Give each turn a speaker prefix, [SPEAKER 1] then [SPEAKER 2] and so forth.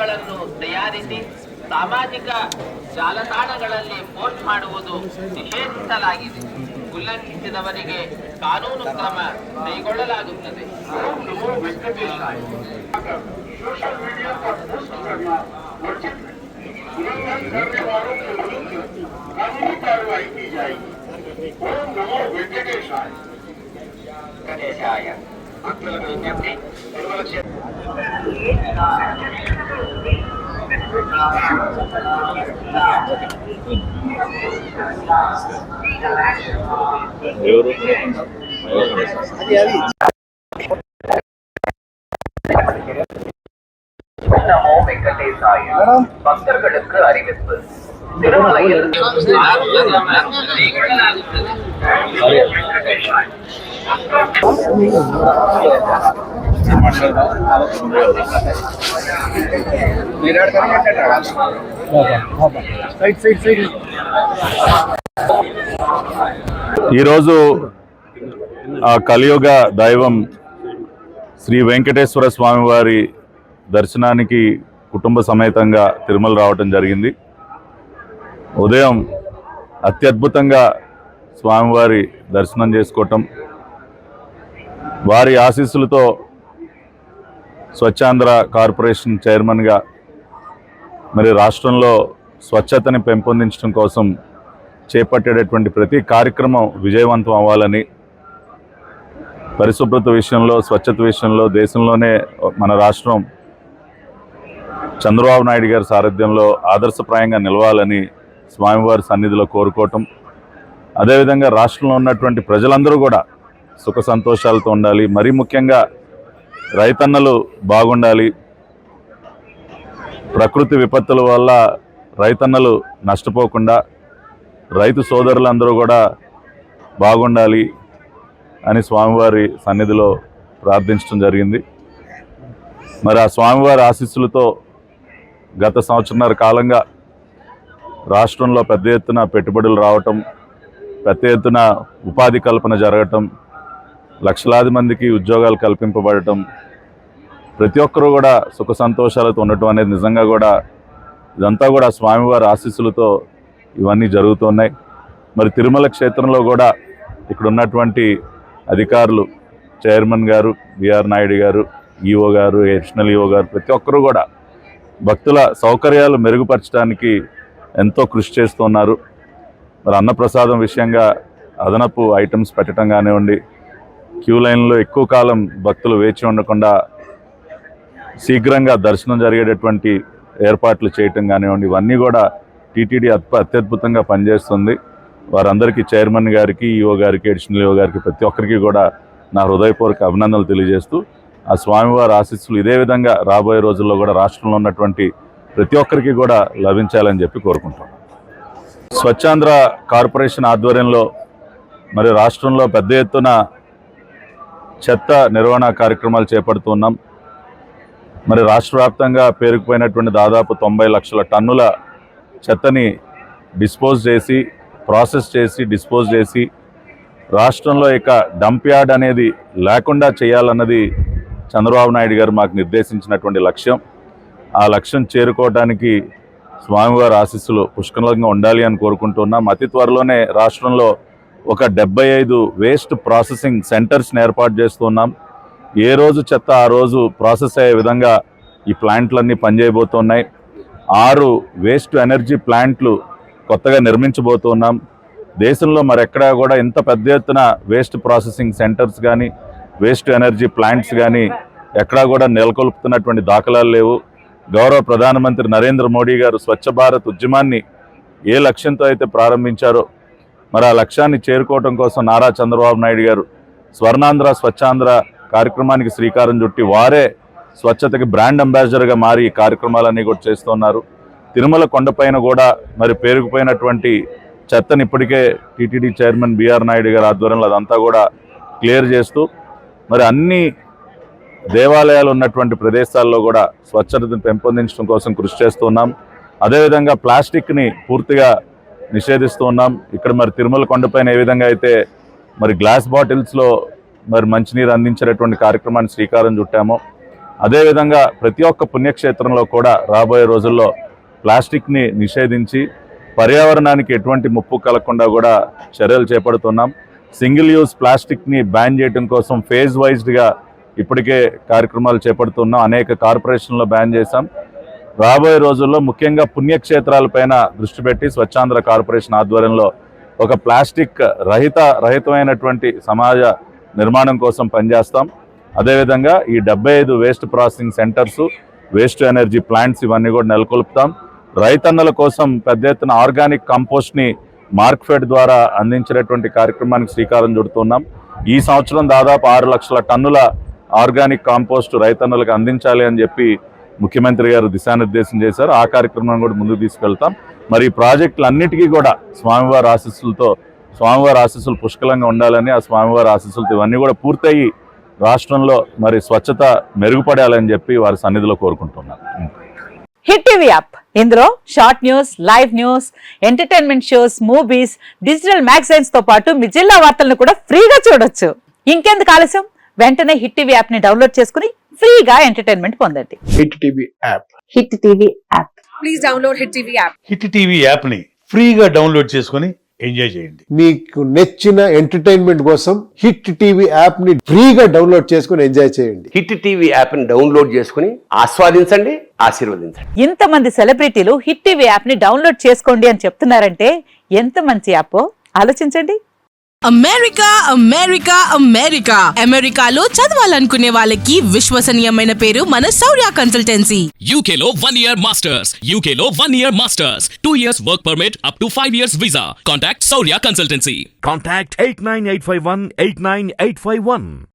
[SPEAKER 1] ಚಿತ್ರಗಳನ್ನು ತಯಾರಿಸಿ ಸಾಮಾಜಿಕ ಜಾಲತಾಣಗಳಲ್ಲಿ ಪೋಸ್ಟ್ ಮಾಡುವುದು ನಿಷೇಧಿಸಲಾಗಿದೆ. ಉಲ್ಲಂಘಿಸಿದವರಿಗೆ ಕಾನೂನು ಕ್ರಮ ಕೈಗೊಳ್ಳಲಾಗುತ್ತದೆ.
[SPEAKER 2] सोशल मीडिया पर पोस्ट करना वर्जित है। उल्लंघन करने वालों के विरुद्ध कानूनी कार्रवाई की जाएगी। ओम नमो वेंकटेशाय।
[SPEAKER 3] நமோ வெங்கடேசாய. பக்தர்களுக்கு அறிவிப்பு. திருமலையில்
[SPEAKER 4] ఈరోజు ఆ కలియుగ దైవం శ్రీ వెంకటేశ్వర స్వామివారి దర్శనానికి కుటుంబ సమేతంగా తిరుమల రావటం జరిగింది. ఉదయం అత్యద్భుతంగా స్వామివారి దర్శనం చేసుకోవటం, వారి ఆశీస్సులతో స్వచ్ఛాంధ్ర కార్పొరేషన్ చైర్మన్గా మరి రాష్ట్రంలో స్వచ్ఛతని పెంపొందించడం కోసం చేపట్టేటటువంటి ప్రతి కార్యక్రమం విజయవంతం అవ్వాలని, పరిశుభ్రత విషయంలో, స్వచ్ఛత విషయంలో దేశంలోనే మన రాష్ట్రం చంద్రబాబు నాయుడు గారి సారథ్యంలో ఆదర్శప్రాయంగా నిలవాలని స్వామివారి సన్నిధిలో కోరుకోవటం, అదేవిధంగా రాష్ట్రంలో ఉన్నటువంటి ప్రజలందరూ కూడా సుఖ సంతోషాలతో ఉండాలి, మరీ ముఖ్యంగా రైతన్నలు బాగుండాలి, ప్రకృతి విపత్తుల వల్ల రైతన్నలు నష్టపోకుండా రైతు సోదరులందరూ కూడా బాగుండాలి అని స్వామివారి సన్నిధిలో ప్రార్థించడం జరిగింది. మరి ఆ స్వామివారి ఆశీస్సులతో గత సంవత్సరన్నర కాలంగా రాష్ట్రంలో పెద్ద ఎత్తున పెట్టుబడులు రావటం, పెద్ద ఎత్తున ఉపాధి కల్పన జరగటం, లక్షలాది మందికి ఉద్యోగాలు కల్పింపబడటం, ప్రతి ఒక్కరూ కూడా సుఖ సంతోషాలతో ఉండటం అనేది నిజంగా కూడా ఇదంతా కూడా స్వామివారి ఆశీస్సులతో ఇవన్నీ జరుగుతున్నాయి. మరి తిరుమల క్షేత్రంలో కూడా ఇక్కడ ఉన్నటువంటి అధికారులు, చైర్మన్ గారు బిఆర్ నాయుడు గారు, ఈఓ గారు, అడిషనల్ ఈఓ గారు, ప్రతి ఒక్కరూ కూడా భక్తుల సౌకర్యాలు మెరుగుపరచడానికి ఎంతో కృషి చేస్తున్నారు. మరి అన్నప్రసాదం విషయంగా అదనపు ఐటమ్స్ పెట్టడం కానివ్వండి, క్యూ లైన్లో ఎక్కువ కాలం భక్తులు వేచి ఉండకుండా శీఘ్రంగా దర్శనం జరిగేటటువంటి ఏర్పాట్లు చేయటం కానివ్వండి, ఇవన్నీ కూడా టీటీడీ అత్యద్భుతంగా పనిచేస్తుంది. వారందరికీ చైర్మన్ గారికి, ఈఓ గారికి, అడిషనల్ ఈఓ గారికి ప్రతి ఒక్కరికి కూడా నా హృదయపూర్వక అభినందనలు తెలియజేస్తూ ఆ స్వామివారి ఆశీస్సులు ఇదే విధంగా రాబోయే రోజుల్లో కూడా రాష్ట్రంలో ఉన్నటువంటి ప్రతి ఒక్కరికి కూడా లభించాలని చెప్పి కోరుకుంటాం. స్వచ్ఛాంధ్ర కార్పొరేషన్ ఆధ్వర్యంలో మరి రాష్ట్రంలో పెద్ద ఎత్తున చెత్త నిర్వహణ కార్యక్రమాలు చేపడుతున్నాం. మరి రాష్ట్ర వ్యాప్తంగా పేరుకుపోయినటువంటి దాదాపు 90 లక్షల టన్నుల చెత్తని డిస్పోజ్ చేసి, ప్రాసెస్ చేసి, డిస్పోజ్ చేసి రాష్ట్రంలో ఇక డంప్ యార్డ్ అనేది లేకుండా చేయాలన్నది చంద్రబాబు నాయుడు గారు మాకు నిర్దేశించినటువంటి లక్ష్యం. ఆ లక్ష్యం చేరుకోవడానికి స్వామివారి ఆశీస్సులు పుష్కలంగా ఉండాలి అని కోరుకుంటున్నాం. అతి త్వరలోనే రాష్ట్రంలో ఒక 75 వేస్ట్ ప్రాసెసింగ్ సెంటర్స్ని ఏర్పాటు చేస్తున్నాం. ఏ రోజు చెత్త ఆ రోజు ప్రాసెస్ అయ్యే విధంగా ఈ ప్లాంట్లన్నీ పనిచేయబోతున్నాయి. 6 వేస్ట్ ఎనర్జీ ప్లాంట్లు కొత్తగా నిర్మించబోతున్నాం. దేశంలో మరెక్కడా కూడా ఇంత పెద్ద ఎత్తున వేస్ట్ ప్రాసెసింగ్ సెంటర్స్ కానీ, వేస్ట్ ఎనర్జీ ప్లాంట్స్ కానీ ఎక్కడా కూడా నెలకొల్పుతున్నటువంటి దాఖలాలు లేవు. గౌరవ ప్రధానమంత్రి నరేంద్ర మోడీ గారు స్వచ్ఛ భారత్ ఉద్యమాన్ని ఏ లక్ష్యంతో అయితే ప్రారంభించారో మరి ఆ లక్ష్యాన్ని చేరుకోవడం కోసం నారా చంద్రబాబు నాయుడు గారు స్వర్ణాంధ్ర స్వచ్ఛాంధ్ర కార్యక్రమానికి శ్రీకారం చుట్టి వారే స్వచ్ఛతకి బ్రాండ్ అంబాసిడర్గా మారి ఈ కార్యక్రమాలన్నీ కూడా చేస్తున్నారు. తిరుమల కొండపైన కూడా మరి పేరుకుపోయినటువంటి చెత్తని ఇప్పటికే టీటీడీ చైర్మన్ బిఆర్ నాయుడు గారి ఆధ్వర్యంలో అదంతా కూడా క్లియర్ చేస్తూ మరి అన్ని దేవాలయాలు ఉన్నటువంటి ప్రదేశాల్లో కూడా స్వచ్ఛతను పెంపొందించడం కోసం కృషి చేస్తున్నాం. అదేవిధంగా ప్లాస్టిక్ని పూర్తిగా నిషేధిస్తూ ఉన్నాం. ఇక్కడ మరి తిరుమల కొండపైన ఏ విధంగా అయితే మరి గ్లాస్ బాటిల్స్లో మరి మంచినీరు అందించేటటువంటి కార్యక్రమాన్ని శ్రీకారం చుట్టామో అదేవిధంగా ప్రతి ఒక్క పుణ్యక్షేత్రంలో కూడా రాబోయే రోజుల్లో ప్లాస్టిక్ని నిషేధించి పర్యావరణానికి ఎటువంటి ముప్పు కలగకుండా కూడా చర్యలు చేపడుతున్నాం. సింగిల్ యూజ్ ప్లాస్టిక్ని బ్యాన్ చేయడం కోసం ఫేజ్ వైజ్డ్గా ఇప్పటికే కార్యక్రమాలు చేపడుతున్నాం. అనేక కార్పొరేషన్లో బ్యాన్ చేశాం. రాబోయే రోజుల్లో ముఖ్యంగా పుణ్యక్షేత్రాలపైన దృష్టి పెట్టి స్వచ్ఛాంధ్ర కార్పొరేషన్ ఆధ్వర్యంలో ఒక ప్లాస్టిక్ రహితమైనటువంటి సమాజ నిర్మాణం కోసం పనిచేస్తాం. అదేవిధంగా ఈ 75 waste processing centres, waste energy plants ఇవన్నీ కూడా నెలకొల్పుతాం. రైతన్నల కోసం పెద్ద ఎత్తున ఆర్గానిక్ కంపోస్ట్ని మార్క్ఫెడ్ ద్వారా అందించేటువంటి కార్యక్రమానికి శ్రీకారం చుడుతున్నాం. ఈ సంవత్సరం దాదాపు 6 లక్షల టన్నుల ఆర్గానిక్ కాంపోస్ట్ రైతన్నలకు అందించాలి అని చెప్పి ముఖ్యమంత్రి గారు దిశానిర్దేశం చేశారు. ఆ కార్యక్రమాన్ని కూడా ముందుకు తీసుకెళ్తాం. మరి ఈ ప్రాజెక్టులన్నిటికీ కూడా స్వామివారి ఆశీస్సులు పుష్కలంగా ఉండాలని, ఆ స్వామివారి ఆశీస్సులతో ఇవన్నీ కూడా పూర్తయి రాష్ట్రంలో మరి స్వచ్ఛత మెరుగుపడాలని చెప్పి వారి సన్నిధిలో కోరుకుంటున్నాను.
[SPEAKER 5] హిట్ టీవీ యాప్, ఇందులో short news, live news, entertainment shows, movies, digital magazines తో పాటు మీ జిల్లా వార్తలను కూడా ఫ్రీగా చూడొచ్చు. ఇంకెందుకు ఆలస్యం, వెంటనే హిట్ టీవీ యాప్ ని డౌన్లోడ్ చేసుకుని ఫ్రీగా ఎంటర్టైన్మెంట్ పొందండి.
[SPEAKER 6] Hit TV app.
[SPEAKER 5] Hit TV app.
[SPEAKER 7] Please download hit TV app.
[SPEAKER 8] Hit TV app ని ఫ్రీగా డౌన్లోడ్ చేసుకొని ఎంజాయ్ చేయండి.
[SPEAKER 6] మీకు నచ్చిన ఎంటర్టైన్మెంట్ కోసం హిట్ టీవీ యాప్ ని ఫ్రీగా డౌన్లోడ్ చేసుకొని ఎంజాయ్ చేయండి.
[SPEAKER 9] హిట్ టీవీ యాప్ ని డౌన్లోడ్ చేసుకుని ఆస్వాదించండి, ఆశీర్వదించండి.
[SPEAKER 5] ఇంతమంది సెలబ్రిటీలు హిట్ టీవీ యాప్ ని డౌన్లోడ్ చేసుకోండి అని చెప్తున్నారంటే ఎంత మంచి యాప్ ఆలోచించండి.
[SPEAKER 7] అమెరికా అమెరికా అమెరికా అమెరికాలో చదవాలనుకునే వాళ్ళకి విశ్వసనీయమైన పేరు మన శౌర్య కన్సల్టెన్సీ.
[SPEAKER 10] UK లో 1 year masters, UK లో 1 year masters, 2 years work permit up to 5 years visa. Contact Saurya Consultancy.
[SPEAKER 11] Contact 89851 89851.